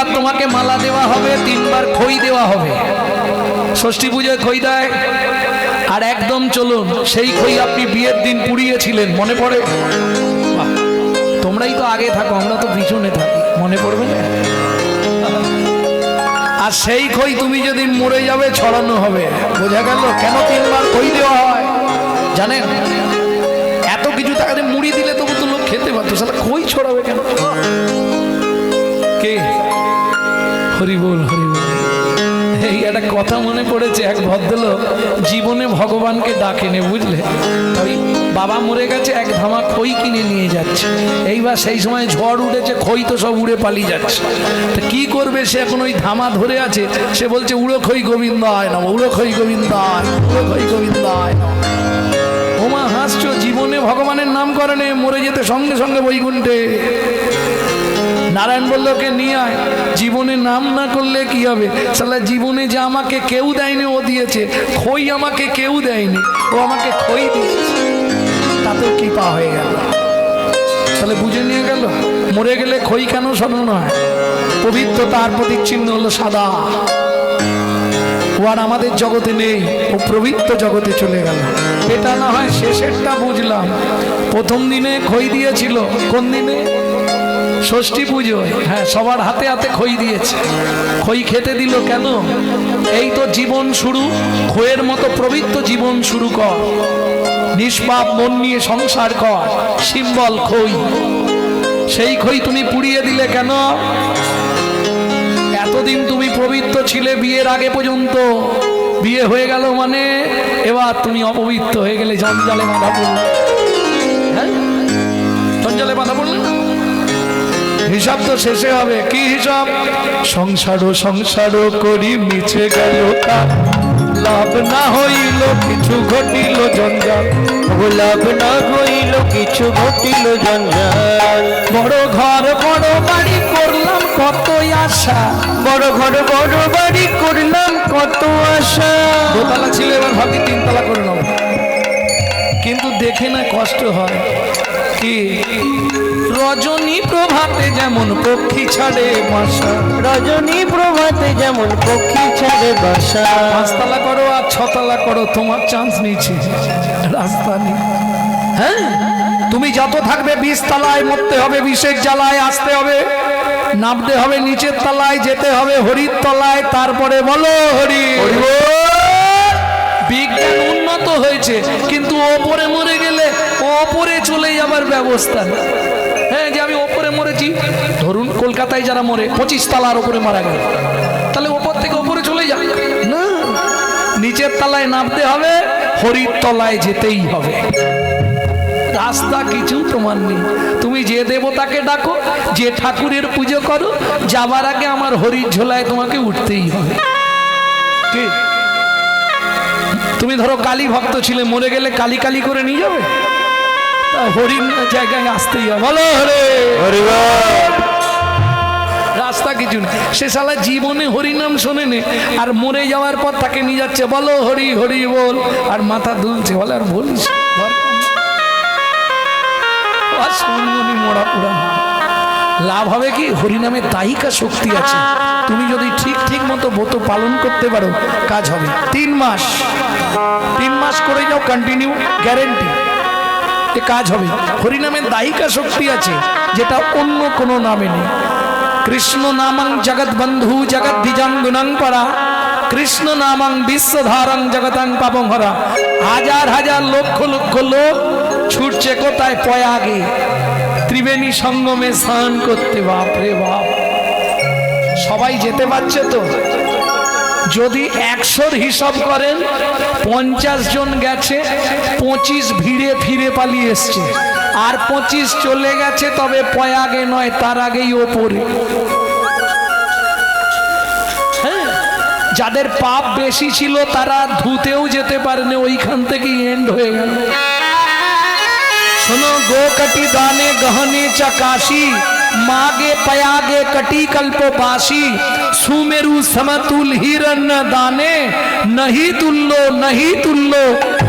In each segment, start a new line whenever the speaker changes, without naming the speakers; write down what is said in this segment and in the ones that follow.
বার তোমাকে মালা দেওয়া হবে, 3 বার খই দেওয়া হবে। ষষ্ঠী পুজোয় খই দেয়। আর একদম চলুন, সেই খই আপনি বিয়ের দিন পুড়িয়েছিলেন, মনে পড়ে? তোমরাই তো আগে থাকো, আমরা তো পিছনে থাকি, মনে পড়বে না? আর সেই খই তুমি যেদিন মরে যাবে ছড়ানো হবে। বোঝা গেল কেন 3 বার খই দেওয়া হয় জানেন? এত কিছু টাকা দিয়ে মুড়ি দিলে তবু তো লোক খেতে পারতো, সালা খই ছড়াবে কেন? কে? হরি বল, হরি বল। এই একটা কথা মনে পড়েছে, এক ভদ্রলোক জীবনে ভগবানকে ডাকেনি, বুঝলে? ওই বাবা মরে গেছে, এক ধামা খই কিনে নিয়ে যাচ্ছে। এইবার সেই সময় ঝড় উঠেছে, খই তো সব উড়ে পালিয়ে যাচ্ছে। তো কি করবে সে? এখন ওই ধামা ধরে আছে, সে বলছে উড়ো খই গোবিন্দ আয় না, উড়ো খই গোবিন্দ আয়, উড়ো খই গোবিন্দ আয়। ওমা হাসছো, জীবনে ভগবানের নাম করেনি, মরে যেতে সঙ্গে সঙ্গে বৈকুণ্ঠে। নারায়ণ বলল ওকে নিয়ে আয়। জীবনে নাম না করলে কি হবে? সালা জীবনে যে আমাকে কেউ দেয়নি ও দিয়েছে, খই আমাকে কেউ দেয়নি, ও আমাকে খই দিয়েছে, তাতেও কৃপা হয়ে গেল। তাহলে বুঝে নিয়ে গেল মরে গেলে খই কেন স্মরণ হয়? পবিত্রতার প্রতীক চিহ্ন হলো সাদা। ও আর আমাদের জগতে নেই, ও পবিত্র জগতে চলে গেল। এটা না হয় শেষেরটা বুঝলাম। প্রথম দিনে খই দিয়েছিল, কোন দিনে? ষষ্ঠী পুজো। হ্যাঁ, সবার হাতে হাতে খই দিয়েছে। খই খেতে দিল কেন? এই তো জীবন শুরু, খইয়ের মতো পবিত্র জীবন শুরু কর, নিষ্পাপ মন নিয়ে সংসার কর, সিম্বল খই। সেই খই তুমি পুড়িয়ে দিলে কেন? এতদিন তুমি পবিত্র ছিলে বিয়ের আগে পর্যন্ত, বিয়ে হয়ে গেল মানে এবার তুমি অপবিত্র হয়ে গেলে, জঞ্জালে বাঁধা পড়লে। হ্যাঁ, জঞ্জালে বাঁধা পড়লে না? হিসাব তো শেষে হবে। কি হিসাব? সংসারও সংসারও করি মিছে গেল কার, লাভ না হইল কিছু ঘটিল জঞ্জাল,
লাভ না হইল কিছু ঘটিল জঞ্জাল।
বড় ঘর বড় বাড়ি করলাম কত আশা,
বড় ঘর বড় বাড়ি করলাম কত আশা।
দোতলা ছিল, এবার ভাবি 3 তলা করে নেব, কিন্তু দেখে না কষ্ট হয়। কি? রজনী প্রভাতে যেমন পক্ষী ছাড়ে বাসা,
রজনী প্রভাতে যেমন পক্ষী ছাড়ে বাসা।
5 তলা করো আর 6 তলা করো, তোমার চান্স নিচ্ছে, রাস্তা নেই। হ্যাঁ, তুমি যত থাকবে 20 তলায়, মরতে হবে 20-এর জ্বালায়, আসতে হবে, নামতে হবে নিচের তলায়, যেতে হবে হরির তলায়, তারপরে বলো হরি। বিজ্ঞান উন্নত হয়েছে, কিন্তু ওপরে মরে গেলে ওপরে চলে যাবার ব্যবস্থা নেই। হ্যাঁ, যে আমি ওপরে মরেছি, ধরুন কলকাতায় যারা মরে 25 তলার ওপরে মারা গেল, তাহলে ওপর থেকে ওপরে চলে যাবে না, নিচের তলায় নামতে হবে, হরির তলায় যেতেই হবে। রাস্তা কিছু তোমার নেই। তুমি যে দেবতাকে ডাকো, যে ঠাকুরের পুজো করো, যাবার আগে আমার হরির ঝোলায় তোমাকে উঠতেই হবে। কি? তুমি ধরো কালী ভক্ত ছিলে, মরে গেলে কালী কালী করে নিয়ে যাবে, হরিণ জায়গায় আসতেই হবে, বলো হরে হরি বল। রাস্তা কিছু নেই। সে শালা জীবনে হরিনাম শোনে নে, আর মরে যাওয়ার পর তাকে নিয়ে যাচ্ছে, বলো হরি হরি বল, আর মাথা দুলছে, বলে আর বলিস মোড়া পুরা। লাভ হবে কি? হরিনামের দায়িকা শক্তি আছে। তুমি যদি ঠিক ঠিক মতো ব্রত পালন করতে পারো, কাজ হবে। 3 মাস করে যাও কন্টিনিউ, গ্যারেন্টি কাজ হবে। হরিনামের দায়িকা শক্তি আছে, যেটা অন্য কোনো নামে নেই। কৃষ্ণ নামং জগৎ বন্ধু জগৎ দ্বিজং গুণং পরা, কৃষ্ণ নামং বিশ্বধারং জগতাং পাপং হরা। হাজার হাজার লক্ষ লক্ষ লোক ছুটছে কোথায়? প্রয়াগে, ত্রিবেণী সঙ্গমে স্নান করতে। বাপরে বাপ, সবাই যেতে পারছে তো? যদি 100-র হিসাব করেন, 50 জন গেছে, 25 ভিড়ে ফিরে পালিয়ে এসছে, আর 25 চলে গেছে, তবে প্রয়াগে নয়, তার আগেই ওপরে। হ্যাঁ, যাদের পাপ বেশি ছিল তারা ধুতেও যেতে পারেনি, ওইখান থেকেই এন্ড হয়ে গেল। सुनो गो कटी दाने गहने चकाशी, मागे पयागे कटी कल्पो बासी, सुमेरु समतुल हिरण्य दाने, नहीं तुल्लो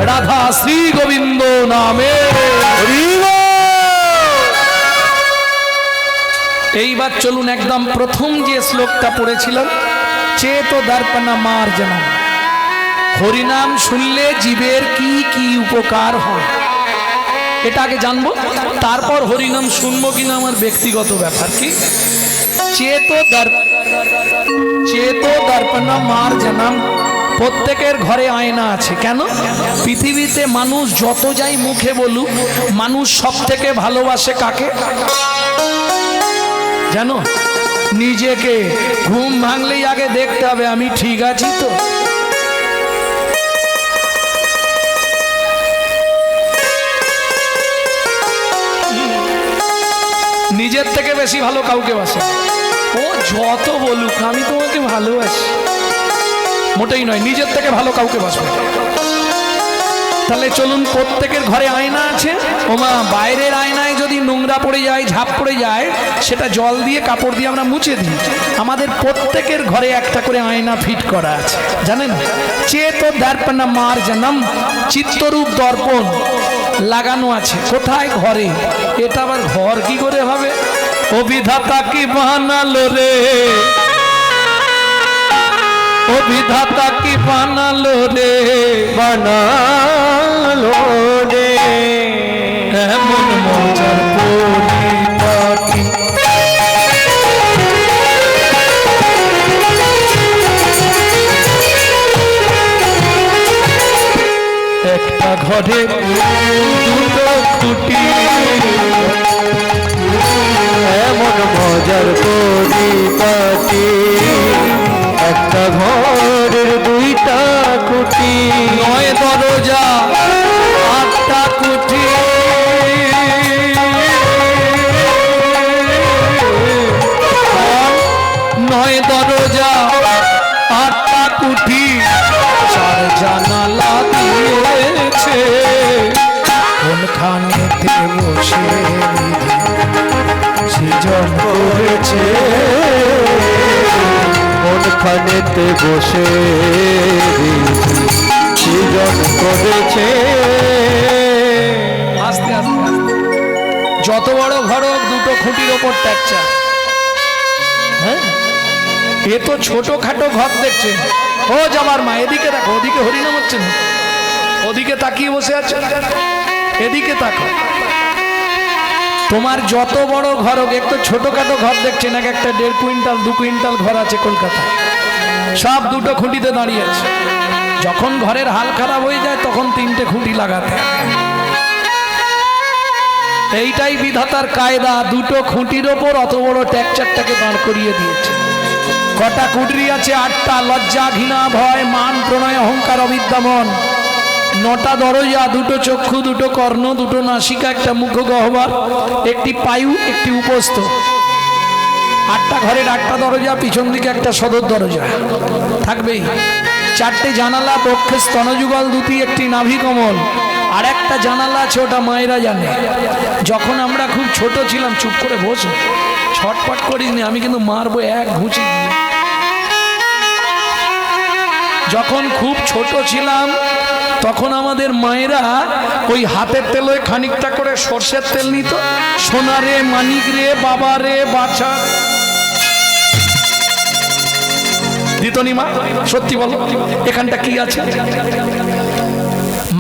राधा श्री गोविंदो नामे। এইবার চলুন একদম প্রথম যে শ্লোকটা পড়েছিলাম, চেত দর্পণা মার্জনা। হরিনাম শুনলে জীবের কি কি উপকার হয় এটা আগে জানবো, তারপর হরিনাম শুনবো কিনা আমার ব্যক্তিগত ব্যাপার। কি চেত দর্পণা মার্জনা। প্রত্যেকের ঘরে আয়না আছে। কেন? পৃথিবীতে মানুষ যত যাই মুখে বলুক, মানুষ সব থেকে ভালোবাসে কাকে জানো? নিজেকে। ঘুম ভাঙলেই আগে দেখতে হবে আমি ঠিক আছি তো। নিজের থেকে বেশি ভালো কাউকে বাসে। ও যত বলুক আমি তোমাকে ভালোবাসি, মোটেই নয়, নিজের থেকে ভালো কাউকে বাসবে। তাহলে চলুন, প্রত্যেকের ঘরে আয়না আছে। ওমা, বাইরের আয়নায় যদি নোংরা পড়ে যায়, ঝাঁপ পড়ে যায়, সেটা জল দিয়ে কাপড় দিয়ে আমরা মুছে দিই। আমাদের প্রত্যেকের ঘরে একটা করে আয়না ফিট করা আছে, জানেন? চেত দর্পণা মার্জনম, চিত্তরূপ দর্পণ লাগানো আছে। কোথায়? ঘরে। এটা আবার ঘর কি করে হবে? ও বিধাতা কি বানালো রে, ও বিধাতা কি বানালো রে,
বানালো রে
এমন মজার পরিপাটি। একটা ঘরে দুটো খুঁটি,
এমন মজার পরিপাটি, একটা ঘরের দুইটা খুঁটি,
9 দরজা 8টা কুঠি, 9 দরজা 8টা কুঠি, 4 জানালা দিয়েছে। কোনখানেতে বসে সৃজন করেছে,
কোনখানেতে বসে সৃজন করেছে।
আস্তে আস্তে আস্তে। যত বড় ঘর হোক, দুটো খুঁটির ওপর ট্যাকচা। হ্যাঁ, এ তো ছোটখাটো ঘর দেখছে। ও যাবার মা, এদিকে দেখো, ওদিকে হরিনাম হচ্ছে না, ওদিকে তাকিয়ে বসে আছে, এদিকে তাকো। তোমার যত বড় ঘর হোক, একটু ছোটখাটো ঘর দেখছে না, একটা 1.5 কুইন্টাল 2 কুইন্টাল ঘর আছে কলকাতায়, সব দুটো খুঁটিতে দাঁড়িয়ে আছে। যখন ঘরের হাল খারাপ হয়ে যায় তখন 3টে খুঁটি লাগাতে। এইটাই বিধাতার কায়দা, দুটো খুঁটির ওপর অত বড় ট্যাকচারটাকে দাঁড় করিয়ে দিয়েছে। কটা কুটরি আছে? 8টা। লজ্জা, ঘৃণা, ভয়, মান, প্রণয়, অহংকার, অবিদ্যামন। 9টা দরজা, 2টো চক্ষু, 2টো কর্ণ, 2টো নাসিকা, একটা মুখ গহ্বর, একটি পায়ু, একটি উপস্থ। 8টা ঘরের 8টা দরজা, পিছন দিকে একটা সদর দরজা থাকবেই। 4টে জানালা, পক্ষে স্তনযুগল দুটি, একটি নাভি কমল, আর একটা জানালা আছে, ওটা মায়েরা জানে। যখন আমরা খুব ছোট ছিলাম, চুপ করে বসে ছটপট করিনি, আমি কিন্তু মারবো এক ঘুষি। যখন খুব ছোট ছিলাম তখন আমাদের মায়েরা ওই হাতের তেলে খানিকটা করে সর্ষের তেল নিত। সোনা রে, মানিক রে, বাবা রে, বাছা দিত নি মা? সত্যি বলো, এখানটা কি আছে?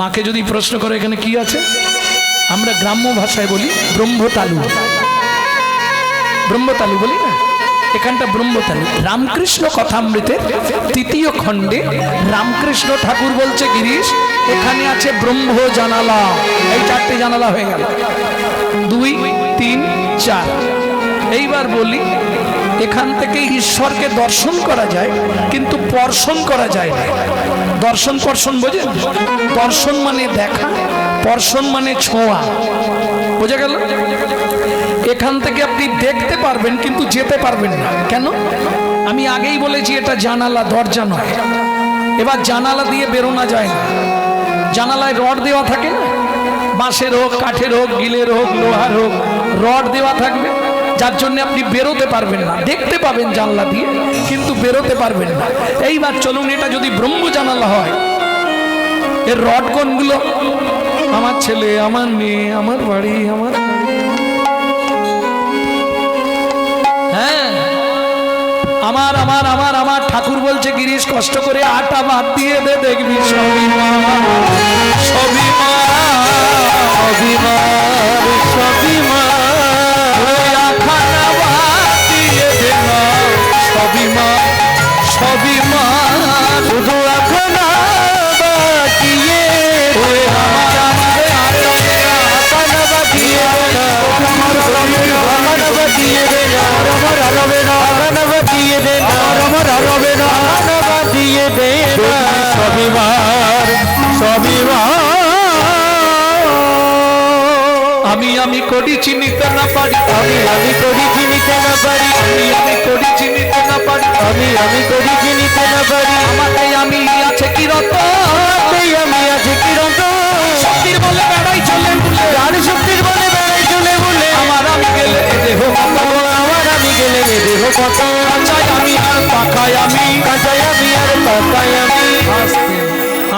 মাকে যদি প্রশ্ন করে এখানে কি আছে, আমরা গ্রাম্য ভাষায় বলি ব্রহ্মতালু। ব্রহ্মতালু বলি না, এখানটা ব্রহ্মতালু। রামকৃষ্ণ কথামৃতের 3য় খণ্ডে রামকৃষ্ণ ঠাকুর বলছে, গিরিশ এখানে আছে ব্রহ্ম জানালা। এই 4টে জানালা হয়ে গেল, 2, 3, 4। এইবার বলি, এখান থেকে ঈশ্বরকে দর্শন করা যায়, কিন্তু পর্শন করা যায় না। দর্শন পর্শন বোঝেন? দর্শন মানে দেখা, পর্শন মানে ছোঁয়া। বোঝা গেল? এখান থেকে আপনি দেখতে পারবেন কিন্তু যেতে পারবেন না। কেন? আমি আগেই বলেছি এটা জানালা, দরজা নয়। এবার জানালা দিয়ে বেরোনো যায় না। জানালায় রড দেওয়া থাকে না, বাঁশের হোক, কাঠের হোক, গিলের হোক, লোহার হোক, রড দেওয়া থাকবে, যার জন্য আপনি বেরোতে পারবেন না। দেখতে পাবেন জানলা দিয়ে, কিন্তু বেরোতে পারবেন না। এইবার চলুন, এটা যদি ব্রহ্ম জানালা হয়, এর রড কোনগুলো? আমার ছেলে, আমার মেয়ে, আমার বাড়ি, আমার আমার আমার আমার আমার ঠাকুর বলছে গিরিশ কষ্ট করে আটা বাদ দিয়ে দে দেখবি সবই মা সবই মা
সবই মার সবই মার
ওই আখানা বাদ দিয়ে দে মা সবই মা সবই মা
শুধু এখন বাকিয়ে
ওই আমার আমারে
আকানা বাকিয়ে আমার বাকিয়ে দে না আমার রবে না আকানা বাকিয়ে দে না আমার রবে না আকানা বাকিয়ে দে না সবই মার সবই মার
আমি করি চিনিতে না পারি
আমি করি চিনিতে না পারি
আমি করি চিনিতে না পারি
আমি করি চিনিতে না পারি
আমাকে আমি আছে কি রত
আমি আছি কিরন্ত
শক্তির বলে বেড়াই চলে বলে
যার শক্তির বলে বেড়াই চলে বলে
আমার আমি গেলে এ দেহ কত
আমার আমি গেলে এ দেহ কত
কাঁচাই আমি আর পাখায় আমি
কাঁচাই আমি আর পাকাই আমি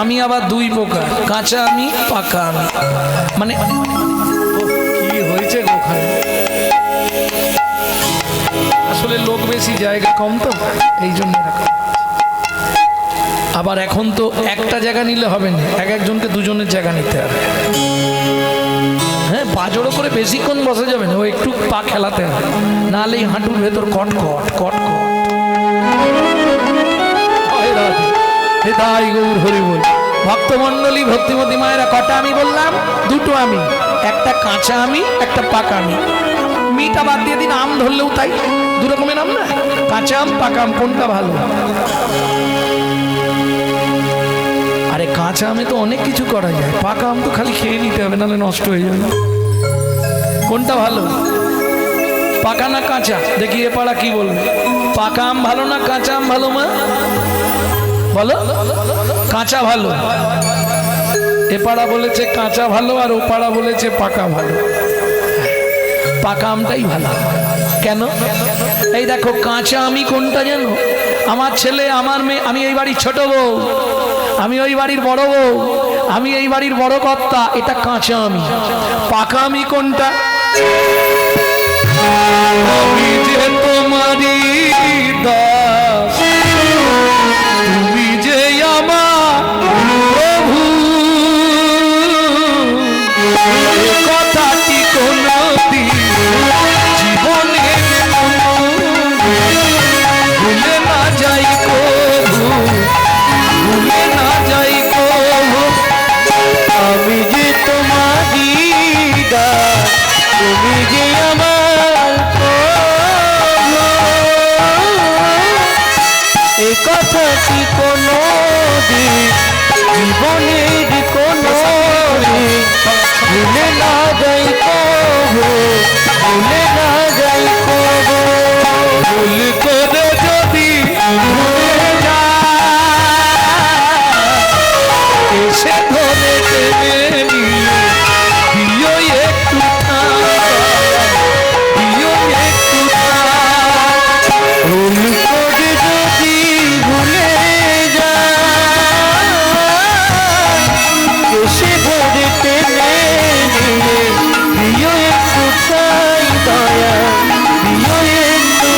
আমি আবার দুই প্রকার কাঁচা আমি পাকা আমি মানে কি হয়েছে গো ওখানে আসলে লোক বেশি জায়গা কম তো এই জন্য এরকম। আবার এখন তো একটা জায়গা নিলে হবে না এক একজনকে দুজনের জায়গা নিতে হবে হ্যাঁ পা জোড়ো করে বেশিক্ষণ বসে যাবে না ও একটু পা খেলাতে হবে নাহলে এই হাঁটুর ভেতর কট কট কট কট জয় রাধে হৃদয় গৌর হরি বল ভক্তমণ্ডলী ভক্তিমতী মায়েরা কটা আমি বললাম দুটো আমি একটা কাঁচা আমি একটা পাকা আমি মিটা বাদ দিয়ে দিন আম ধরলেও তাই দু রকমের আম না কাঁচা আম পাকা আম কোনটা ভালো আরে কাঁচা আমে তো অনেক কিছু করা যায় পাকা আম তো খালি খেয়ে নিতে হবে নাহলে নষ্ট হয়ে যাবে কোনটা ভালো পাকা না কাঁচা দেখি এ পাড়া কি বলবে পাকা আম ভালো না কাঁচা আম ভালো মা বলো কাঁচা ভালো এ পাড়া বলেছে কাঁচা ভালো আর ও পাড়া বলেছে পাকা ভালো পাকা আমটাই ভালো কেন এই দেখো কাঁচা আমি কোনটা জানো আমার ছেলে আমার মেয়ে আমি এই বাড়ির ছোট বউ আমি ওই বাড়ির বড় বউ আমি এই বাড়ির বড় কর্তা এটা কাঁচা আমি পাকা আমি কোনটা আমি যে তোমারই দাস তুমি যে আমার প্রভু এ কথাটি কোনদিন জীবনে ভুলে না যাই কবু ভুলে না যাই কবু
আমি যে তোমারই দাস তুমি যে আমার প্রভু এ কথাটি কোনো দিন জীবনের কোনো দিন ভুলে না যাই কবু ভুলে না যাই কবু
ভুল করে যদি ভুলে যায় এসে ধরে টেনে নিয়ে দিও একটু দিও একটু
ভুল করে যদি ভুলে যায় এসে ধরে টেনে নিয়ে দিও একটু চাই দয়া দিও একটু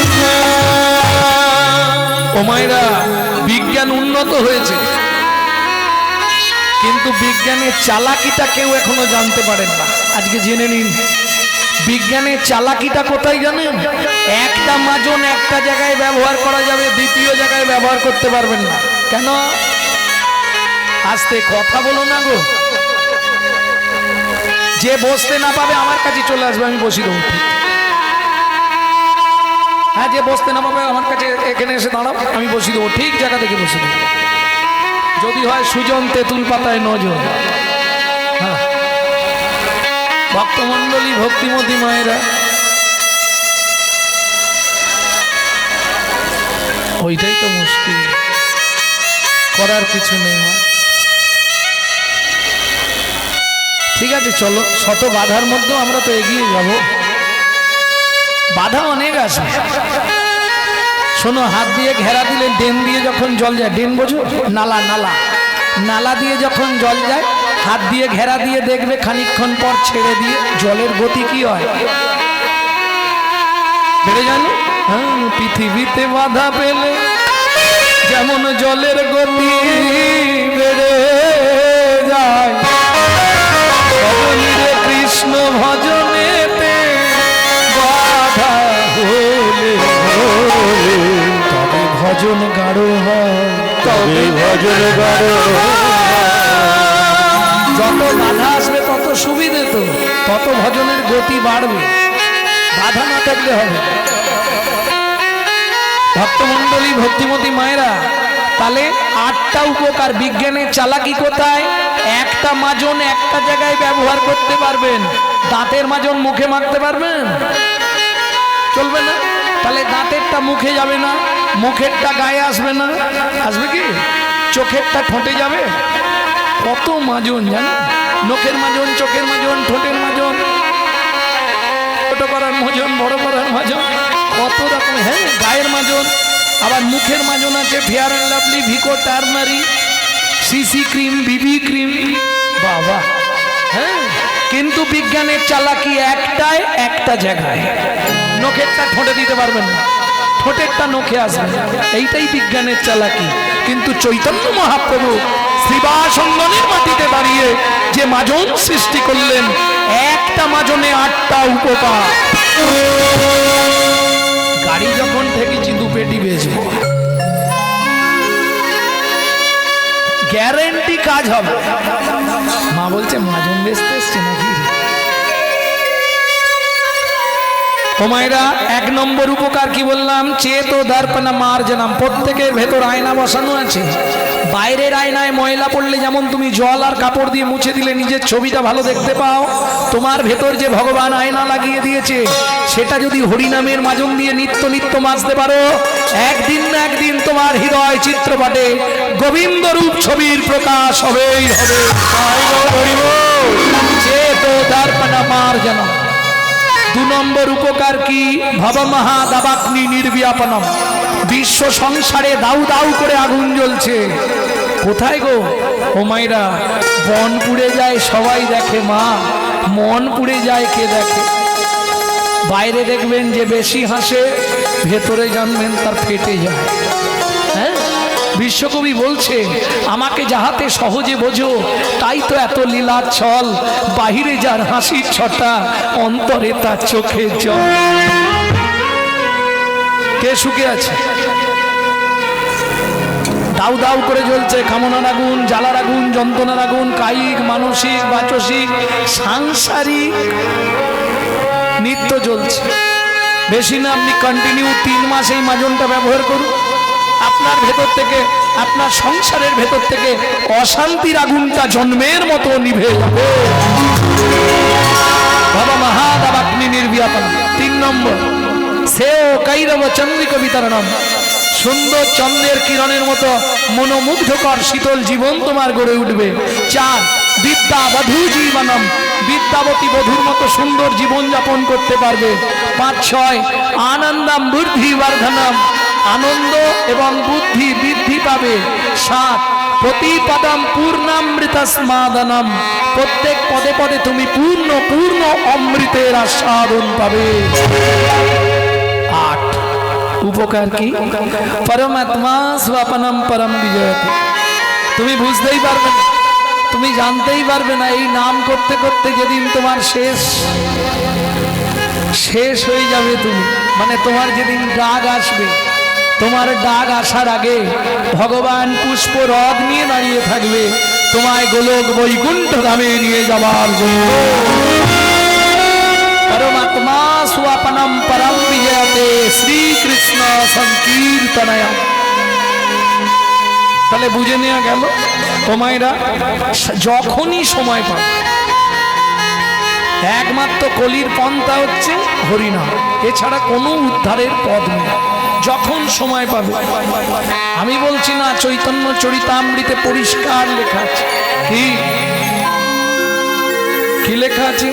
ও মায়েরা বিজ্ঞান উন্নত হয়েছে কিন্তু বিজ্ঞানের চালাকিটা কেউ এখনো জানতে পারেন না আজকে জেনে নিন বিজ্ঞানের চালাকিটা কোথায় জানেন একটা মাজন একটা জায়গায় ব্যবহার করা যাবে দ্বিতীয় জায়গায় ব্যবহার করতে পারবেন না কেন আস্তে কথা বলো না গো যে বসতে না পাবে আমার কাছে চলে আসবে আমি বসিয়ে দেবো ঠিক। হ্যাঁ যে বসতে না পাবে আমার কাছে এখানে এসে দাঁড়াও আমি বসিয়ে দেবো ঠিক জায়গা থেকে বসিয়ে দেবো যদি হয় সুজন তেঁতুল পাতায় নজর হ্যাঁ ভক্তমণ্ডলী ভক্তিমতী মায়েরা ওইটাই তো মুশকিল করার কিছু নেই মা ঠিক আছে চলো শত বাধার মধ্যেও আমরা তো এগিয়ে যাব বাধা অনেক আছে শোনো হাত দিয়ে ঘেরা দিলে ড্রেন দিয়ে যখন জল যায় ড্রেন বোঝো নালা নালা নালা দিয়ে যখন জল যায় হাত দিয়ে ঘেরা দিয়ে দেখবে খানিকক্ষণ পর ছেড়ে দিয়ে জলের গতি কি হয় বেড়ে জানো হ্যাঁ, পৃথিবীতে বাধা পেলে যেমন জলের গতি বেড়ে যায়, ভজনীরে কৃষ্ণ ভজনেতে বাধা হলে তবে ভজন গাঢ় হয়,
তবে ভজন গাঢ়
যত বাধা আসবে তত সুবিধে, তো তত ভজনের গতি বাড়বে, বাধা না থাকলে হবে। ভক্তমণ্ডলী, ভক্তিমতী মায়েরা, তাহলে 8টা উপকার। বিজ্ঞানের চালাকি কোথায়? একটা মাজন একটা জায়গায় ব্যবহার করতে পারবেন, দাঁতের মাজন মুখে মাখতে পারবেন? চলবে না। তাহলে দাঁতেরটা মুখে যাবে না, মুখেরটা গায়ে আসবে না, আসবে কি? চোখেরটা ঠোঁটে যাবে। কত মাজন জানো? নখের মাজন, চোখের মাজন, ঠোঁটের মাজন, ছোট করার মাজন, বড় করার মাজন, কত রকম। হ্যাঁ, গায়ের মাজন, আবার মুখের মাজন আছে Fair and Lovely, Vicco, turmeric, CC cream, BB cream, বাবা। হ্যাঁ, কিন্তু বিজ্ঞানের চালাকি একটাই, একটা জায়গায়। নখেরটা ঠোঁটে দিতে পারবেন না, ঠোঁটেরটা নখে আসবে, এইটাই বিজ্ঞানের চালাকি। কিন্তু চৈতন্য মহাপ্রভু শ্রীবাসঙ্গনের মাটিতে দাঁড়িয়ে যে মাজন সৃষ্টি করলেন, একটা মাজনে 8টা উপকার। গাড়ি যখন ঠেকেছি 2 পেটি বেচবো, গ্যারেন্টি কাজ হবে। মা বলছে মাজন বেচতে এসছে নাকি? ও মায়েরা, 1 নম্বর উপকার কি বললাম? চেত দর্পণা মার্জনম। প্রত্যেকের ভেতর আয়না বসানো আছে। বাইরের আয়নায় ময়লা পড়লে যেমন তুমি জল আর কাপড় দিয়ে মুছে দিলে নিজের ছবিটা ভালো দেখতে পাও, তোমার ভেতর যে ভগবান আয়না লাগিয়ে দিয়েছে, সেটা যদি হরিনামের মাজন দিয়ে নিত্য নিত্য মাজতে পারো, একদিন না একদিন তোমার হৃদয় চিত্রপটে গোবিন্দ রূপ ছবির প্রকাশ হবেই হবে। চেত দর্পণা মার্জনম। 2 নম্বর উপকার কি? ভবমহা দাবাগ্নি নির্বিয়াপনম। বিশ্ব সংসারে দাউ দাউ করে আগুন জ্বলছে, কোথায় গো? ও মাইরা, বন পুড়ে যায় সবাই দেখে, মা মন পুড়ে যায় কে দেখে? বাইরে দেখবেন যে বেশি হাসে, ভেতরে জানবেন তার ফেটে যায়। হ্যাঁ, বিশ্বকবি বলছে, আমাকে যাহাতে সহজে বোঝো, তাই তো এত লীলার ছল, বাহিরে যার হাসির ছটা, অন্তরে তার চোখের জল। কে সুখে আছে? দাউ দাউ করে জ্বলছে কামনার আগুন, জ্বালার আগুন, যন্ত্রণার আগুন, কায়িক, মানসিক, বাচসিক, সাংসারিক, নিত্য জ্বলছে। বেশি না, আপনি কন্টিনিউ 3 মাস এই মাজনটা ব্যবহার করুন, আপনার ভেতর থেকে, আপনার সংসারের ভেতর থেকে অশান্তির আগুনটা জন্মের মতো নিভে যাবে। বাবা মহাদাবাগ্নি নির্বিয়াপন। 3 নম্বর, সেও কৈরব চন্দ্রিক বিতরণম। সুন্দর চন্দ্রের কিরণের মতো মনোমুগ্ধকর শীতল জীবন তোমার গড়ে উঠবে। 4, বিদ্যা বধূ জীবনম। বিদ্যাবতী বধূর মতো সুন্দর জীবন যাপন করতে পারবে। 5, 6, আনন্দম বুদ্ধি বর্ধনম। আনন্দ এবং বুদ্ধি বৃদ্ধি পাবে। 7, প্রতিপদম পূর্ণামৃত স্মাদনম। প্রত্যেক পদে পদে তুমি পূর্ণ পূর্ণ অমৃতের আস্বাদন পাবে। 8, উপকার কি? পরমাত্মা স্বপনম পরম বিজয়তে। তুমি বুঝতেই পারবে না, তুমি জানতেই পারবে না, এই নাম করতে করতে যেদিন তোমার শেষ হয়ে যাবে, তুমি মানে তোমার যেদিন ডাক আসবে, তোমার ডাক আসার আগে ভগবান পুষ্প রথ নিয়ে দাঁড়িয়ে থাকবে তোমায় গোলক বৈকুণ্ঠ ধামে নিয়ে যাবার জন্য। পরমাত্মা স্বপনম পরম বিজয়তে শ্রীকৃষ্ণ সংকীর্তনয়া। তাহলে বুঝে নেওয়া গেল, তোমায়রা যখনই সময় পাবে, একমাত্র কলির পন্থা হচ্ছে হরিনাম, এছাড়া কোনো উদ্ধারের পথ নেই। যখন সময় পাবে, আমি বলছি না, চৈতন্য চরিতামৃতে পরিষ্কার লেখা আছে। কি লেখা আছে?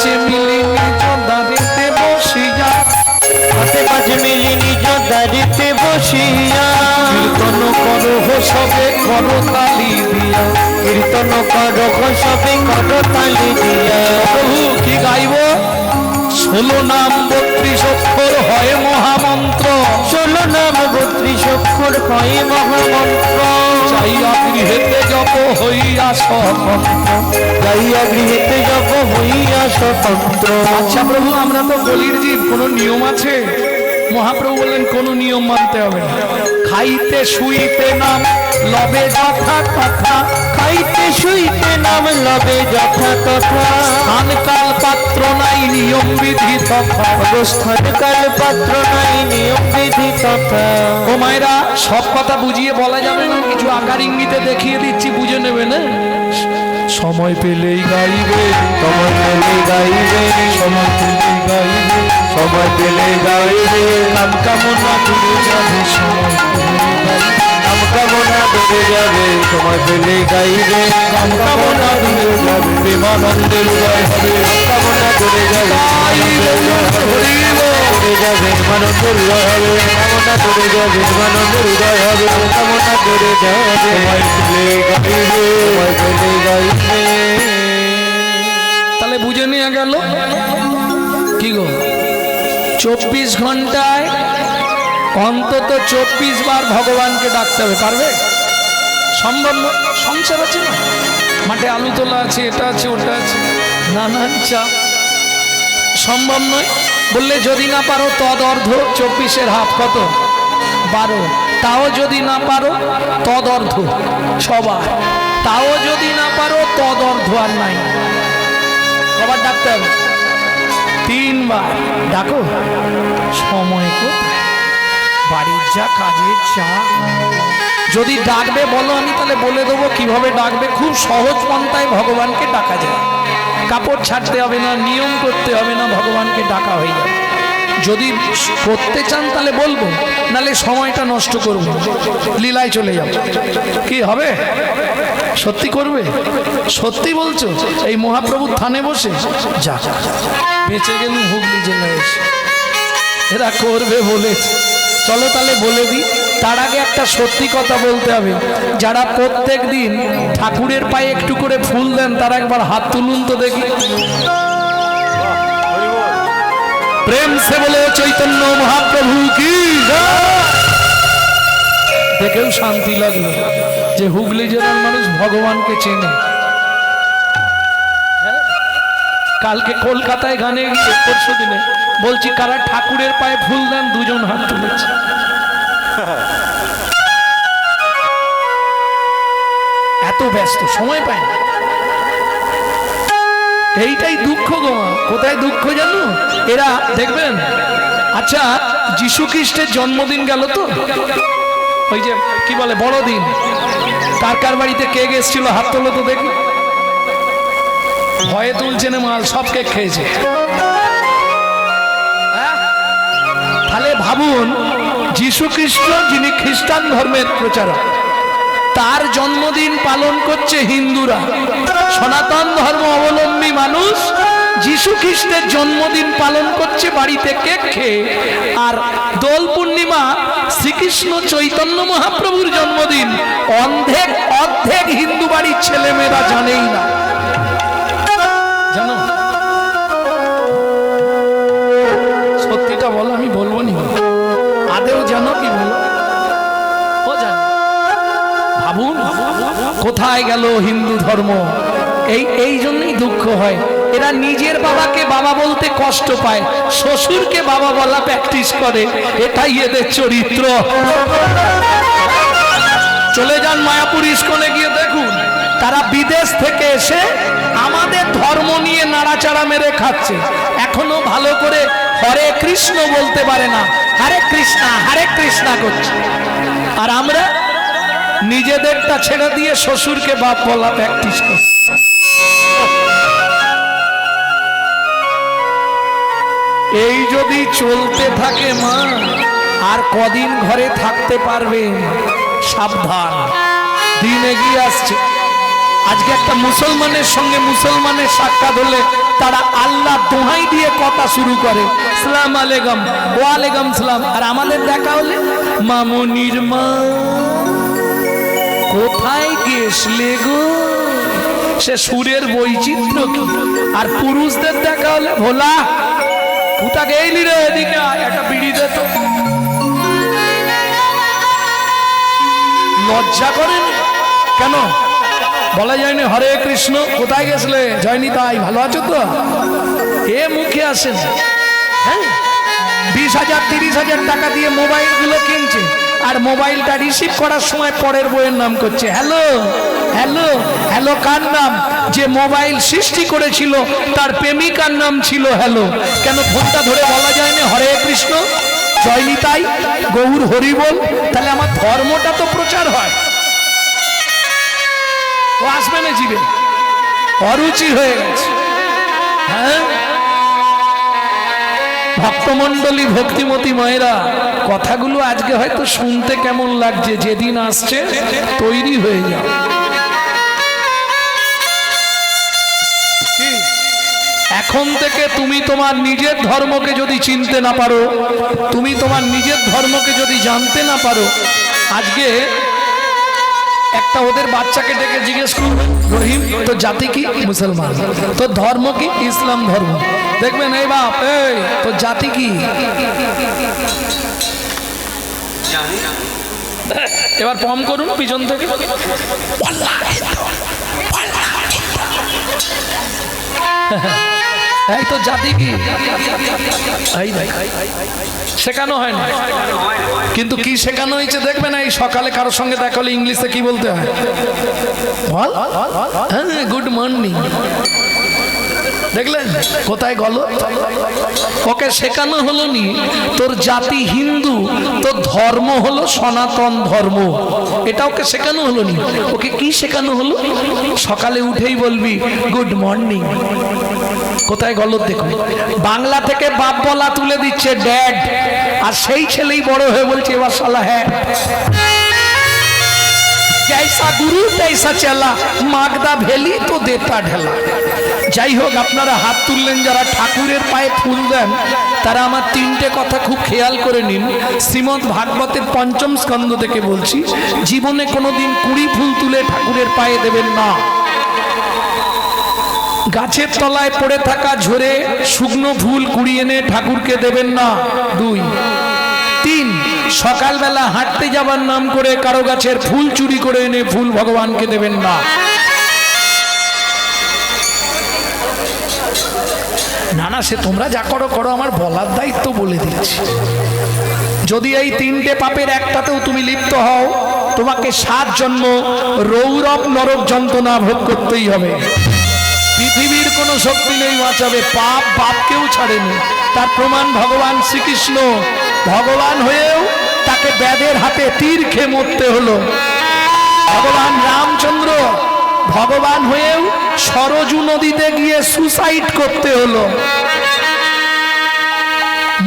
7 মিলি নিজ দাঁড়িতে বসিয়া,
7 মিলি নিজ দাঁড়িতে বসিয়া,
কীর্তন করো সবে করো তালি দিয়া,
কীর্তন করো সবে করো তালি দিয়া।
প্রভু কি গাইব? ষোলো নাম 32 অক্ষর হয় মহামন্ত্র,
16 নাম 32 অক্ষর হয় মহামন্ত্র।
চাইয়া গৃহেতে জপ হইয়া স্বতন্ত্র,
যাইয়া গৃহেতে জপ হইয়া স্বতন্ত্র।
আচ্ছা প্রভু, আমরা তো বলির জীব, কোনো নিয়ম আছে? মহাপ্রভু বললেন কোনো নিয়ম মানতে হবে না। খাইতে শুইতে নাম লবে যথা কথা,
খাইতে শুইতে নাম লবে যথা তথা।
স্থান কাল পাত্র নাই নিয়ম বিধি তথা।
অবস্থান কাল পাত্র নাই নিয়ম বিধি তথা।
ও মায়েরা, সব কথা বুঝিয়ে বলা যাবে না, কিছু আকার ইঙ্গিতে দেখিয়ে দিচ্ছি, বুঝে নেবে না। সময় পেলেই গাইবে,
সময় পেলে গাইবে,
সময় পেলেই গাইবে,
সময় পেলে গাইবে।
নাম কামনা করে যাবে, সময় পেলেই গাইবে,
নাম কামনা করে যাবে, সময় পেলে গাইবে।
নাম কামনা করে যাবে, প্রেমানন্দের উদয় হবে।
কামনা করে যাবে, করে যাবে মানন্দের উদয় হবে। কামনা করে যাবে মানন্দের উদয় হবে। কামনা করে যাবে, সময় পেলে গাইবে, সময় পেলে গাইবে।
তাহলে বুঝে নেওয়া গেল কি গো, 24 ঘন্টায় অন্তত 24 বার ভগবানকে ডাকতে হবে। পারবে? সম্ভব না। সংসার আছে না, মাঠে আলু তোলা আছে, এটা আছে, ওটা আছে, নানান চাপ, সম্ভব নয়। বললে যদি না পারো তদ অর্ধ, 24-এর হাফ কত? 12। তাও যদি না পারো তদ অর্ধ, 6 বার। তাও যদি না পারো তদ অর্ধ আর নাই। কবার ডাকতে হবে? 3 বার। ডাকো। সময় কোথায়? বাড়ির যা কাজের চাপ। যদি ডাকবে বলো, আমি তাহলে বলে দেবো কিভাবে ডাকবে। খুব সহজ পন্থায় ভগবানকে ডাকা যায়। কাপড় ছাড়তে হবে না, নিয়ম করতে হবে না, ভগবানকে ডাকা হয়ে যাবে। যদি করতে চান তাহলে বলবো, নালে সময়টা নষ্ট করব, লীলায় চলে যাবো। কি হবে? সত্যি করবে? সত্যি বলছো? এই মহাপ্রভুর থানে বসে যাক, বেঁচে গেলুম হুগলি জেলায় এসে। এরা করবে বলেছে, চলো তাহলে বলে দিই। তার আগে একটা সত্যি কথা বলতে হবে। যারা প্রত্যেক দিন ঠাকুরের পায়ে একটু করে ফুল দেন, তারা একবার হাত তুলুন তো দেখি। প্রেম সে বলে চৈতন্য মহাপ্রভু কি জয়। দেখেও শান্তি লাগলো যে হুগলি জেলার মানুষ ভগবানকে চেনে। কালকে কলকাতায় গানে গিয়ে পরশু দিনে বলছি কারা ঠাকুরের পায়ে ফুল দেন, 2 জন হাত তুলেছে। এত ব্যস্ত, সময় পায় না। এইটাই দুঃখ গো মা। কোথায় দুঃখ জানো? এরা দেখবেন। আচ্ছা, যীশু খ্রিস্টের জন্মদিন গেল তো, ওই যে কি বলে বড়দিন, কার কার বাড়িতে কেক এসেছিল? হাত তোলো তো দেখি। ভয়ে তুলছে না মাল, সব কেক খেয়েছে। তাহলে ভাবুন, যীশু খ্রিস্ট যিনি খ্রিস্টান ধর্মের প্রচারক, তার জন্মদিন পালন করছে হিন্দুরা। সনাতন ধর্ম অবলম্বী মানুষ যীশু খ্রিস্টের জন্মদিন পালন করছে বাড়িতে কেক খেয়ে। আর দোল পূর্ণিমা শ্রীকৃষ্ণ চৈতন্য মহাপ্রভুর জন্মদিন অর্ধেক হিন্দু বাড়ির ছেলেমেয়েরা জানেই না। জানো? সত্যিটা বলো, আমি বলবো নি। আদেও জানো কি বলো? ও জানো। ভাবুন কোথায় গেল হিন্দু ধর্ম। এই জন্যই দুঃখ হয়। এরা নিজের বাবাকে বাবা বলতে কষ্ট পায়, শ্বশুরকে বাবা বলা প্র্যাকটিস করে। এটাই এদের চরিত্র। চলে যান মায়াপুর ইস্কনে গিয়ে দেখুন, তারা বিদেশ থেকে এসে আমাদের ধর্ম নিয়ে নাড়াচাড়া মেরে খাচ্ছে। এখনো ভালো করে হরে কৃষ্ণ বলতে পারে না, হরে কৃষ্ণা করছে। আর আমরা নিজেদেরটা ছেড়ে দিয়ে শ্বশুরকে বাপ বলা প্র্যাকটিস করছি। এই যদি চলতে থাকে মা, আর কদিন ঘরে থাকতে পারবেন? সাবধান, দিন এগিয়ে আসছে। আজকে একটা মুসলমানের সঙ্গে মুসলমানের সাক্ষাৎ হলে তারা আল্লাহ দোহাই দিয়ে কথা শুরু করে, সালাম আলাইকুম, ওয়ালাইকুম সালাম। আর আমাদের দেখা হলে মামনির মা কোথায় গেছলে গো, সে সুরের বৈচিত্র্য কি। আর পুরুষদের দেখা হলে ভোলা কোথা গেইলি রে? এদিকে আয়, একটা বিড়ি দে তো। লজ্জা করেন কেন? বলা যায়নি হরে কৃষ্ণ? কোথায় গেছিলে? জয়নি তাই ভালো আছো তো? এ মুখে আসেন, হ্যাঁ 20,000 30,000 টাকা দিয়ে মোবাইল গুলো কিনছে, আর মোবাইলটা রিসিভ করার সময় পরের বইয়ের নাম করছে। হ্যালো হ্যালো হ্যালো কার নাম? যে মোবাইল সৃষ্টি করেছিল তার প্রেমিকার নাম ছিল হ্যালো। কেন ফোনটা ধরে বলা যায় না হরে কৃষ্ণ, জয় নিতাই, গৌর হরি বল? তাহলে আমার ধর্মটা তো প্রচার হয়। ও আসবে না জীবে, অরুচি হয়ে গেছে। হ্যাঁ ভক্তমণ্ডলী, ভক্তিমতী মায়েরা, কথাগুলো আজকে হয়তো শুনতে কেমন লাগছে, যেদিন আসছে তৈরি হয়ে যাও। এখন থেকে তুমি তোমার নিজের ধর্মকে যদি চিনতে না পারো, তুমি তোমার নিজের ধর্মকে যদি জানতে না পারো, আজকে একটা ওদের বাচ্চাকে ডেকে জিজ্ঞেস করবে, রহিম তো জাতি কি? মুসলমান। তো ধর্ম কি? ইসলাম ধর্ম। দেখবেন এই বাপ, এই তো জাতি কি? এবার পম করুন পিছন থেকে, এই তো জাতি কি? শেখানো হয় না, কিন্তু কি শেখানো হয়েছে দেখবেন। এই সকালে কারোর সঙ্গে দেখা হলে ইংলিশে কি বলতে হয়? Good morning. দেখলেন কোথায় গেল? ওকে শেখানো হলো নি তোর জাতি হিন্দু, তোর ধর্ম হলো সনাতন ধর্ম, এটা ওকে শেখানো হলো নি। ওকে কি শেখানো হলো? সকালে উঠেই বলবি গুড মর্নিং। কোথায় গেল দেখুন? বাংলা থেকে বাপ বলা তুলে দিচ্ছে ড্যাড, আর সেই ছেলেই বড় হয়ে বলছে এবার শালা হ্যাঁ। जैसा गुरु तैसा चला, मागदा भेली तो देता ढेला। যাই হোক, আপনারা হাত তুললেন যারা ঠাকুরের পায়ে ফুল দেন, তারা আমার তিনটে কথা খুব খেয়াল করে নিন। শ্রীমদ্ ভাগবতের 5ম স্কন্ধ থেকে বলছি, জীবনে কোনোদিন 20 ফুল তুলে ঠাকুরের পায়ে দেবেন না। গাছের তলায় পড়ে থাকা ঝরে শুকনো ফুল কুড়িয়ে এনে ঠাকুরকে দেবেন না। 2, 3, সকালবেলা হাঁটতে যাবার নাম করে কারো গাছের ফুল চুরি করে এনে ফুল ভগবানকে দেবেন না। না না, সে তোমরা যা করো করো, আমার বলার দায়িত্ব বলে দিচ্ছি। যদি এই 3টে পাপের একটাতেও তুমি লিপ্ত হও, তোমাকে 7 জন্ম রৌরব নরক যন্ত্রণা ভোগ করতেই হবে। পৃথিবীর কোনো শক্তি নেই বাঁচাবে। পাপ বাপকেও ছাড়েনি, তার প্রমাণ ভগবান শ্রীকৃষ্ণ। ভগবান হয়েও তাকে ব্যাধের হাতে তীর খেয়ে মরতে হলো। ভগবান রামচন্দ্র ভগবান হয়েও সরজু নদীতে গিয়ে সুসাইড করতে হলো।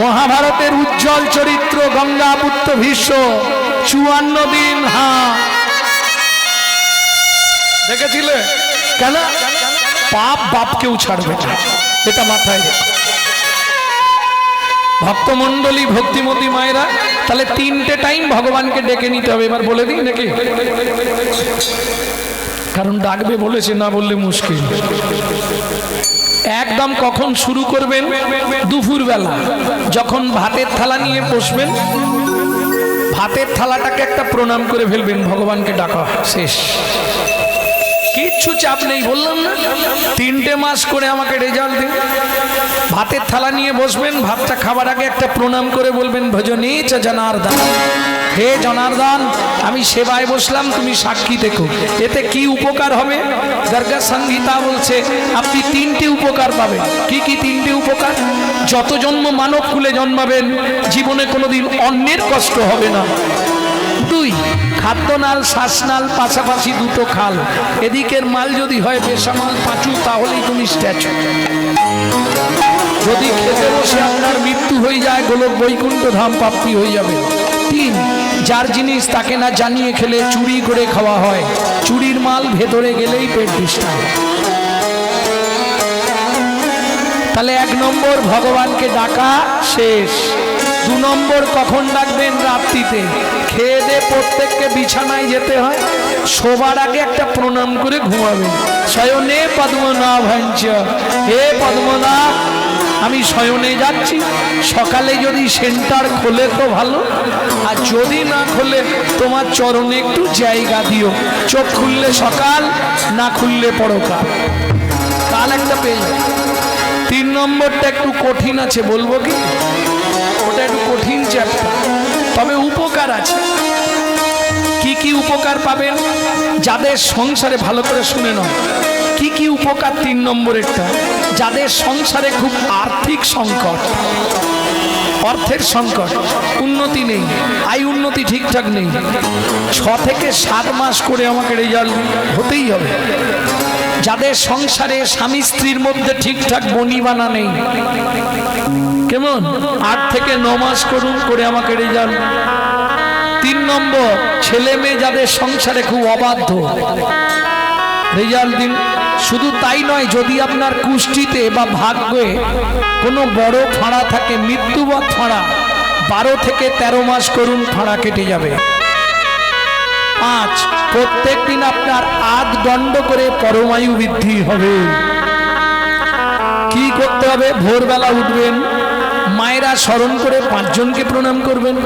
মহাভারতের উজ্জ্বল চরিত্র গঙ্গাপুত্র ভীষ্ম 54 দিন দেখেছিলে কেন? পাপ বাপকেও ছাড়বে না, এটা মাথায় রেখো। ভক্তমণ্ডলী, ভক্তিমতী মায়েরা, তাহলে 3টে টাইম ভগবানকে ডেকে নিতে হবে। এবার বলে দিই নাকি? কারণ ডাকবে বলেছে, না বললে মুশকিল। একদম কখন শুরু করবেন? দুপুরবেলা যখন ভাতের থালা নিয়ে বসবেন, ভাতের থালাটাকে একটা প্রণাম করে ফেলবেন, ভগবানকে ডাকা শেষ। কিচ্ছু চাপ নেই, বললাম না 3টে মাস করে আমাকে রেজাল্ট দিন। ভাতের থালা নিয়ে বসবেন, ভাতটা খাবার আগে একটা প্রণাম করে বলবেন ভজনী চ জনার্দন, হে জনার্দন আমি সেবায় বসলাম, তুমি সাক্ষী দেখো। এতে কি উপকার হবে? গর্গা সংহিতা বলছে আপনি 3টে উপকার পাবেন। কি কি 3টে উপকার? যত জন্ম মানব কুলে জন্মাবেন, জীবনে কোনোদিন অন্যের কষ্ট হবে না। 2, খাদ্যনাল শ্বাসনাল পাশাপাশি 2টো খাল। এদিকের মাল যদি হয় বেসামাল পাঁচু, তাহলেই তুমি স্ট্যাচু। যদি খেতে বসে আপনার মৃত্যু হয়ে যায়, গোলক বৈকুণ্ঠ ধাম প্রাপ্তি হয়ে যাবে। 3, যার জিনিস তাকে না জানিয়ে খেলে চুরি করে খাওয়া হয়, চুরির মাল ভেতরে গেলেই পেট ডিস্টার্ব। তাহলে 1 নম্বর ভগবানকে ডাকা শেষ। 2 নম্বর কখন ডাকবেন? রাত্রিতে খেয়ে দে প্রত্যেককে বিছানায় যেতে হয়, শোবার আগে একটা প্রণাম করে ঘুমাবেন। শয়নে পদ্মনাভাঞ্চ, হে পদ্মনাভ আমি শয়নে যাচ্ছি, সকালে যদি সেন্টার খোলে তো ভালো, আর যদি না খোলে তোমার চরণে একটু জায়গা দিও। চোখ খুললে সকাল, না খুললে পরকাল, কাল একটা পেয়ে যাবে। 3 নম্বরটা একটু কঠিন আছে, বলবো কি? ওটা একটু কঠিন চ্যাপ্টার, তবে উপকার আছে। কি কি উপকার পাবেন যাদের সংসারে, ভালো করে শুনে নাও কি কি উপকার। 3 নম্বরেরটা, যাদের সংসারে খুব আর্থিক সংকট, অর্থের সংকট, উন্নতি নেই, আয় উন্নতি ঠিকঠাক নেই, 6 থেকে 7 মাস করে আমাকে রেজাল্ট হতেই হবে। যাদের সংসারে স্বামী স্ত্রীর মধ্যে ঠিকঠাক বনিবানা নেই, কেমন 8 থেকে 9 মাস করুন করে আমাকে রেজাল্ট। 3 নম্বর, ছেলে মেয়ে যাদের সংসারে খুব অবাধ্য, রেজাল্ট দিন। শুধু তাই নয়, যদি আপনার কুষ্টিতে বা ভাগ্যে কোনো বড় ফাঁড়া থাকে, মৃত্যুবৎ ফাঁড়া, 12 থেকে 13 মাস করুন, ফাঁড়া কেটে যাবে। 5, প্রত্যেক দিন আপনার আধ দণ্ড করে পরমায়ু বৃদ্ধি হবে। কি করতে হবে? ভোরবেলা উঠবেন, মায়েরা স্মরণ করে 5 জনকে প্রণাম করবেন,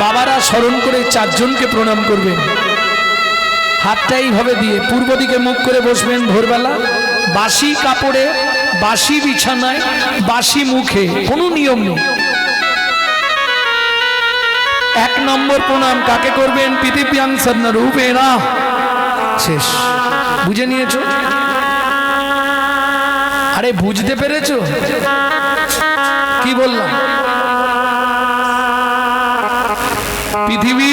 বাবারা স্মরণ করে 4 জনকে প্রণাম করবেন। হাতটা এইভাবে দিয়ে পূর্ব দিকে মুখ করে বসবেন ভোরবেলা, বাসি কাপড়ে, বাসি বিছানায়, বাসি মুখে, কোনো নিয়ম নেই। 1 নম্বর প্রণাম কাকে করবেন? পৃথিব্যাং সন্নরূপেণা। শেষ। বুঝে নিয়েছো? আরে বুঝতে পেরেছো কি বললাম? পৃথিবী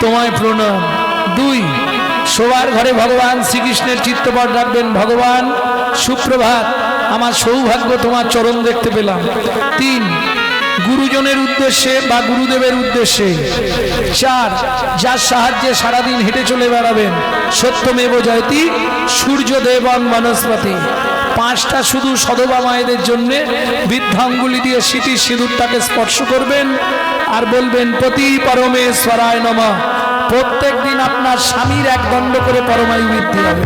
তোমায় প্রণাম। 2, শোবার ঘরে ভগবান শ্রীকৃষ্ণের চিত্তপট রাখবেন। ভগবান সুপ্রভাত, আমার সৌভাগ্য তোমার চরণ দেখতে পেলাম। 3, গুরুজনের উদ্দেশ্যে বা গুরুদেবের উদ্দেশ্যে। 4, যার সাহায্যে সারাদিন হেঁটে চলে বেড়াবেন। সত্যমেব জয়তি সূর্যদেবং বনস্পতি। 5টা শুধু সধবা মায়েদের জন্যে বৃদ্ধাঙ্গুলি দিয়ে সিঁথির সিঁদুরটাকে স্পর্শ করবেন আর বলবেন পতি পরমেশ্বরায় নমঃ। প্রত্যেক দিন আপনার স্বামীর 1 দণ্ড করে পরমায়ু বৃদ্ধি হবে।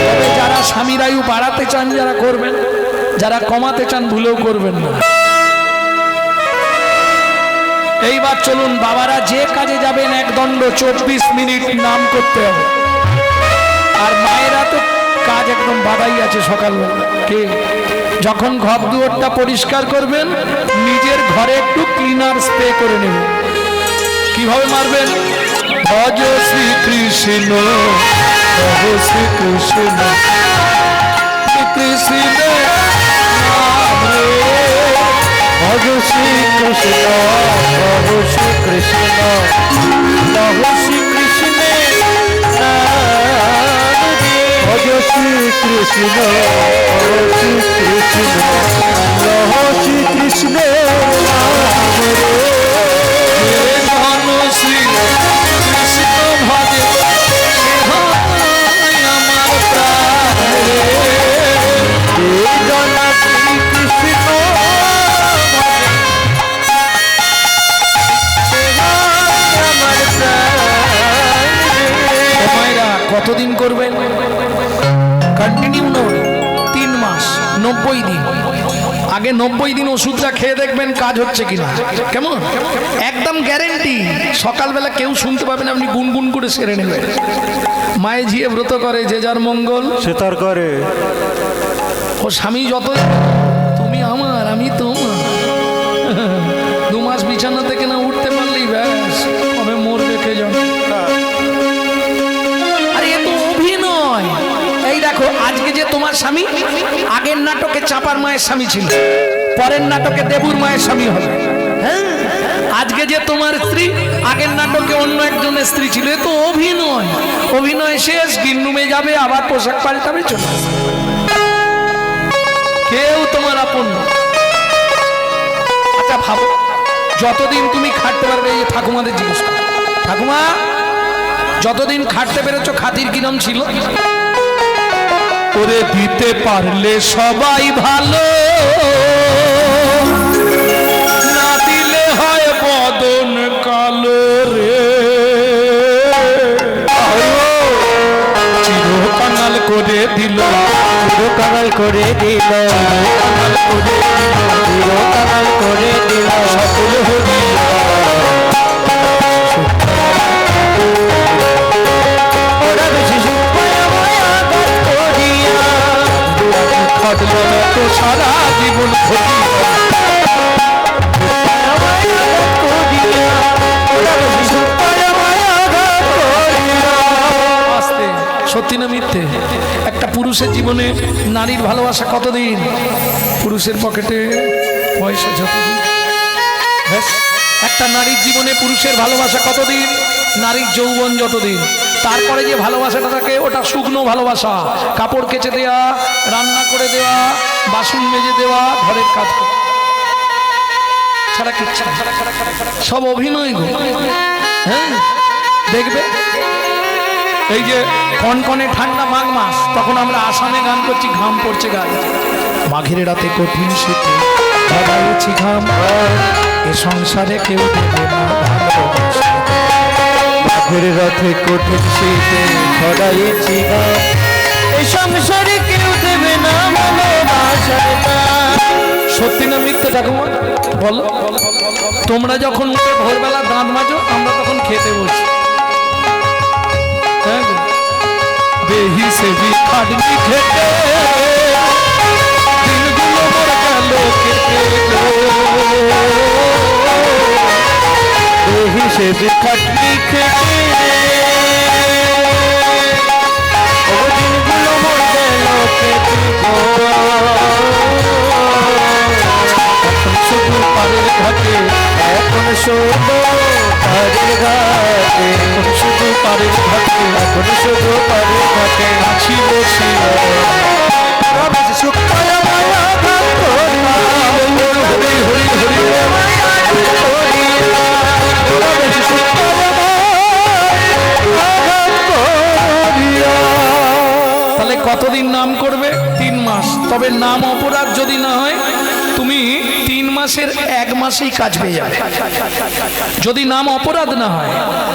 তবে যারা স্বামীর আয়ু বাড়াতে চান যারা করবেন, যারা কমাতে চান ভুলেও করবেন না। এইবার চলুন, বাবারা যে কাজে যাবেন 1 দণ্ড 24 মিনিট নাম করতে হবে। আর মায়েরা তো কাজ একদম বাধাই আছে সকালবেলা। কে যখন ঘর দুয়ারটা পরিষ্কার করবেন, নিজের ঘরে একটু ক্লিনার স্প্রে করে নেবেন। কিভাবে মারবেন? ভজ শ্রীকৃষ্ণ, ভজ শ্রীকৃষ্ণ, কৃষ্ণ নাম রে।
ভজ শ্রীকৃষ্ণ, ভজ শ্রীকৃষ্ণ, ভজ শ্রীকৃষ্ণ, ভজ শ্রীকৃষ্ণ, ভজ শ্রীকৃষ্ণ, ভজ শ্রীকৃষ্ণ নাম রে।
কতদিন করবেন? কন্টিনিউ নয়, 3 মাস, 90 দিন। আগে 90 দিন ওষুধটা খেয়ে দেখবেন কাজ হচ্ছে কিনা। কেমন? একদম গ্যারেন্টি। সকালবেলা কেউ শুনতে পাবেন, আপনি গুনগুন করে সেরে নেবেন। মায়ে ঝিয়ে ব্রত করে, যে যার মঙ্গল
সে তার করে।
ও স্বামী যত, তুমি আমার আমি তোমার। 2 মাস বিছানা থেকে না উঠতে পারলেই ব্যাস, কবে মরবে কে জানে। আরে এ তো অভিনয়। এই দেখো, আজকে যে তোমার স্বামী, আগের নাটকে চাপার মায়ের স্বামী ছিল, পরের নাটকে দেবুর মায়ের স্বামী হবে। হ্যাঁ, আজকে যে তোমার স্ত্রী, আগের নাটকে অন্য একজনের স্ত্রী ছিল। এ তো অভিনয়। অভিনয় শেষ, গিন্নুমে যাবে, আবার পোশাক পাল্টাবে, চলে আসবে। কেউ তোমার আপন না। আচ্ছা ভাবো, যতদিন তুমি খাটতে পারবে, এই ঠাকুমাদের জিজ্ঞেস করো, ঠাকুমা যতদিন খাটতে পেরেছো খাতির কিরম ছিল? করে দিতে পারলে সবাই ভালো, না দিলে হয় বদন কালো রে। চিরকাঙাল করে দিল,
চিরকাঙাল করে দিল, চিরকাল করে দিল সকল হরিয়া ওরা বেশি সুখময় আমায় আঘাত করিয়া
কাটলো না তো সারা জীবন ঘটিয়া
আমায় আঘাত করিয়া ওরা বেশি সুখময় আমায় আঘাত করিয়া
আস্তে সত্যি না মিথ্যে? একটা পুরুষের জীবনে নারীর ভালোবাসা কতদিন? পুরুষের পকেটে পয়সা যতদিন। ব্যাস, একটা নারীর জীবনে পুরুষের ভালোবাসা কতদিন? নারীর যৌবন যতদিন। তারপরে যে ভালোবাসাটা থাকে ওটা শুকনো ভালোবাসা, কাপড় কেচে দেওয়া, রান্না করে দেওয়া, বাসন মেজে দেওয়া, ঘরের কাজ করা ছাড়া কিচ্ছু না। সব অভিনয় গো। হ্যাঁ দেখবে এই যে কনকনে ঠান্ডা মাঘ মাস, তখন আমরা আসামে গান করছি, ঘাম পড়ছে গায়ে। মাঘের রাতে কঠিন শীতে বাড়াইছি ঘাম, এ সংসারে কেউ দেবে না ভালোবাসা।
মাঘের রাতে কঠিন শীতে ছড়াইছি গান, এই সংসারে কেউ দেবে না ভালোবাসার দাম।
সত্যি না মিথ্যে ঠাকুমা বলো? তোমরা যখন উঠে ভোরবেলা দাঁত মাজো, আমরা তখন খেতে বসি। হ্যাঁ গো, বেহি সে বি খাটনি খেতে দিনগুলো মোর গেল কেটে গো।
এই হিসেবে খাটনি খেটে ও দিনগুলো মোর গেল কেটে গো।
এখন শুধু পারের ঘাটে,
এখন শুধু পারের ঘাটে,
এখন শুধু পারের ঘাটে,
এখন শুধু পারের ঘাটে
আছি বসি
রবে সুখময় আমায় আঘাত করিয়া,
হরি হরি হরি
আমায় আঘাত করিয়া, রবে সুখময় আমায় আঘাত করিয়া।
তাহলে কতদিন নাম করবে? 3 মাস। তবে নাম অপরাধ যদি না হয়, তুমি 3 মাসের 1 মাসেই কাজ পেয়ে যাবে। যদি নাম অপরাধ না হয়।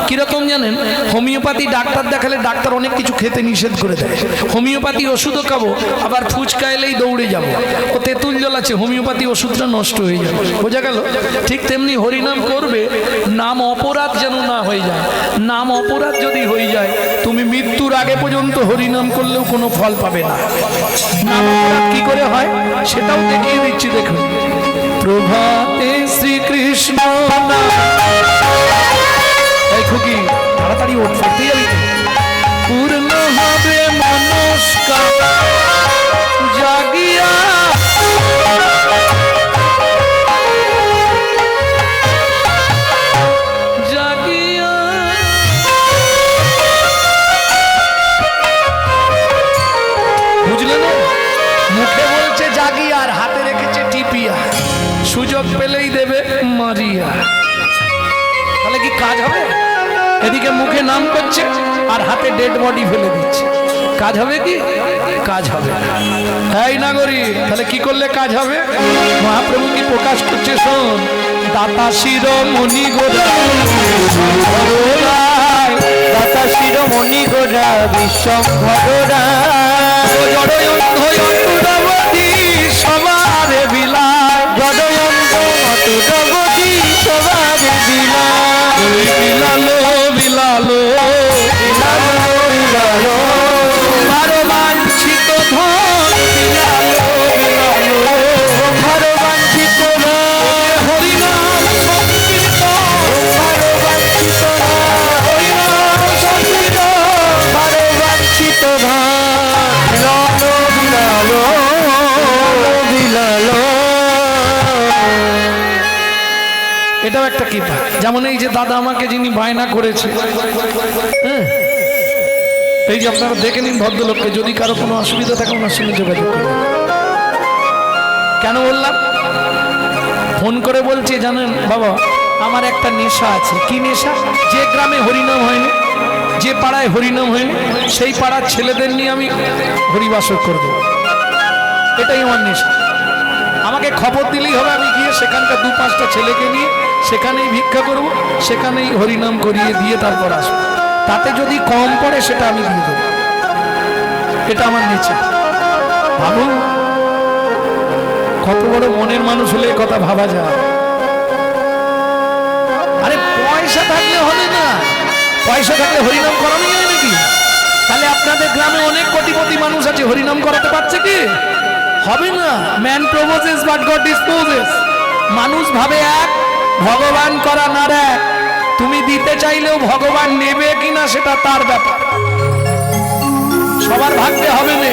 কিরকম জানেন? হোমিওপ্যাথি ডাক্তার দেখালে ডাক্তার অনেক কিছু খেতে নিষেধ করে দেয়। হোমিওপ্যাথি ওষুধও খাবো, আবার ফুচকা এলেই দৌড়ে যাবো, ও তেঁতুল জল আছে, হোমিওপ্যাথি ওষুধটা নষ্ট হয়ে যাবে। বোঝা গেল? ঠিক তেমনি হরিনাম করবে, নাম অপরাধ যেন না হয়ে যায়। নাম অপরাধ যদি হয়ে যায়, তুমি মৃত্যুর আগে পর্যন্ত হরিনাম করলেও কোনো ফল পাবে না। নাম অপরাধ কি করে হয় সেটাও দেখিয়ে দিচ্ছি, দেখুন। প্রভাতে শ্রীকৃষ্ণ নাম, এই খুকি তাড়াতাড়ি ওঠ, পড়তে যাবি তো। পূর্ণ হবে মনস্কার জাগিয়া, জাগিয়া বুঝলে না? মুখে বলছে জাগিয়া আর হাতে রেখেছে টিপিয়া, সুযোগ পেলেই দেবে মারিয়া। তাহলে কি কাজ হবে? এদিকে মুখে নাম করছে আর হাতে ডেড বডি ফেলে দিচ্ছে, কাজ হবে কি? কাজ হবে। এই নাগরিক, তাহলে কি করলে কাজ হবে? মহাপ্রভু কি প্রকাশ করছে শোন। দাতা শিরোমণি গোরা,
দাতা শিরোমণি গোরা বিশ্বম্ভরা,
জড়য়ন্তী সবার বিলায়,
জড়য়ন্ত মতুরবতী সবার বিলায়,
বিলালো বিলালো
বিলালো বিলালো,
তোমার বাঞ্ছিত ধন বিলালো বিলালো,
তোমার বাঞ্ছিত
হরিনাম সংকীর্তন,
তোমার বাঞ্ছিত
হরিনাম সংকীর্তন,
তোমার বাঞ্ছিত বিলালো বিলালো বিলালো।
এটাও একটা কৃপা। যেমন এই যে দাদা আমাকে যিনি বায়না করেছে, হ্যাঁ, এই যে আপনারা দেখে নিন ভদ্রলোককে, যদি কারো কোনো অসুবিধা থাকে ওনার সঙ্গে যোগাযোগ করুন। কেন বললাম? ফোন করে বলছে জানেন বাবা, আমার একটা নেশা আছে। কি নেশা? যে গ্রামে হরিনাম হয়নি, যে পাড়ায় হরিনাম হয়নি, সেই পাড়ার ছেলেদের নিয়ে আমি হরিবাসর করব, এটাই আমার নেশা। আমাকে খবর দিলেই হবে, আমি গিয়ে সেখানকার 2-5টা ছেলেকে নিয়ে সেখানেই ভিক্ষা করব, সেখানেই হরিনাম করিয়ে দিয়ে তারপর আসবো। তাতে যদি কম পড়ে সেটা আমি দিয়ে দেবো, এটা আমার নেশা। ভাবুন কত বড় মনের মানুষ হলে এ কথা ভাবা যায়। আরে পয়সা থাকলে হবে না, পয়সা থাকলে হরিনাম করানো যায় নাকি? তাহলে আপনাদের গ্রামে অনেক কোটিপতি মানুষ আছে, হরিনাম করাতে পারছে কি? হবে না। Man proposes but god disposes. মানুষ ভাবে এক, ভগবান করা না এক। তুমি দিতে চাইলেও ভগবান নেবে কিনা সেটা তার ব্যাপার, সবার ভাগ্যে হবে না।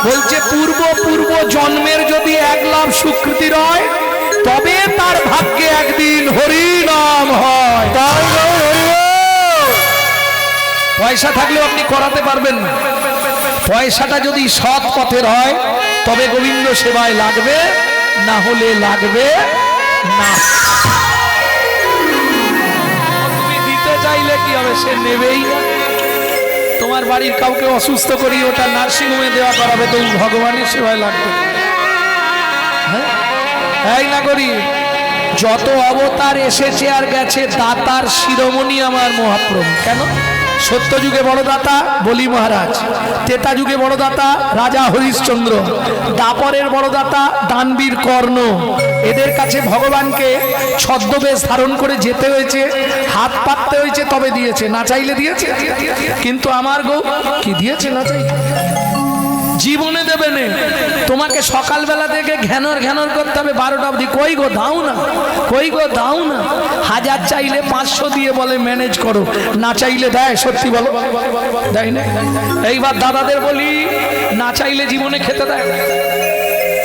বলছে পূর্ব পূর্ব জন্মের যদি এক লাভ স্বীকৃতি রয়, তবে তার ভাগ্যে একদিন হরিনাম হয়। তাই নয় হরি বল। পয়সা থাকলেও আপনি করাতে পারবেন না। পয়সাটা যদি সৎ পথের হয় তবে গোবিন্দ সেবায় লাগবে, না হলে লাগবে না। তুমি দিতে চাইলে কি হবে, সে নেবেই না। তোমার বাড়ির কাউকে অসুস্থ করি ওটা নার্সিংহোমে দেওয়া করাবে, তো ভগবানের সেবায় লাগবে। হ্যাঁ, এই না করি। যত অবতার এসেছে আর গেছে, দাতার শিরোমণি আমার মহাপ্রভু। কেন? সত্য যুগে বড় দাতা বলি মহারাজ, ত্রেতা যুগে বড় দাতা রাজা হরিশ্চন্দ্র, দাপরের বড় দাতা দানবীর কর্ণ। এদের কাছে ভগবানকে ছদ্মবেশ ধারণ করে যেতে হয়েছে, হাত পাততে হয়েছে, তবে দিয়েছে। না চাইলে দিয়েছে? কিন্তু আমার গো কি দিয়েছে না চাইলে? জীবনে দেবে না। তোমাকে সকালবেলা থেকে ঘ্যানর ঘ্যানর করতে হবে 12টা অবধি। কই গো দাও না, কই গো দাও না। 1000 চাইলে 500 দিয়ে বলে ম্যানেজ করো, না চাইলে দেয়? সত্যি বলো, দেয় না? এইবার দাদাদের বলি, না চাইলে জীবনে খেতে দেয়?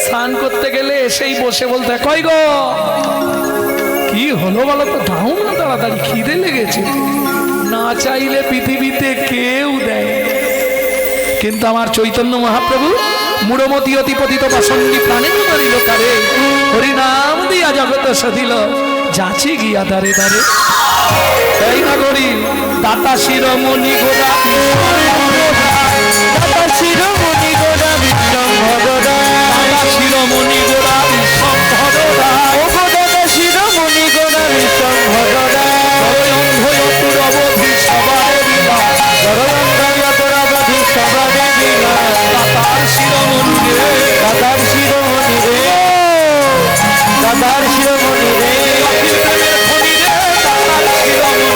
স্নান করতে গেলে এসেই বসে বলতে হয়, কই গো কি হলো বলো তো, দাও না তাড়াতাড়ি, খিদে লেগেছে। না চাইলে পৃথিবীতে কেউ দেয়। কিন্তু আমার চৈতন্য মহাপ্রভু মূঢ়মতি অতি পতিত বাসন্দি প্রাণে মারিল কারে, হরিনাম দিয়া জগত সদিল যাচি গিয়া দারে দারে। এই না করি। দাতা শিরোমণি গোরা,
দাতা শিরোমণি গোরা বিশ্বম্ভরদায়,
দাতা শিরোমণি গোরা বিশ্বম্ভরদায়,
ও গো দাতা শিরোমণি গোরা বিশ্বম্ভরদায়,
অন্ধয়তুর অবধি সবাই দিলা,
জগদম্বরতর অবধি সবারে দিলা,
দাতার শিরোমণি রে,
দাতার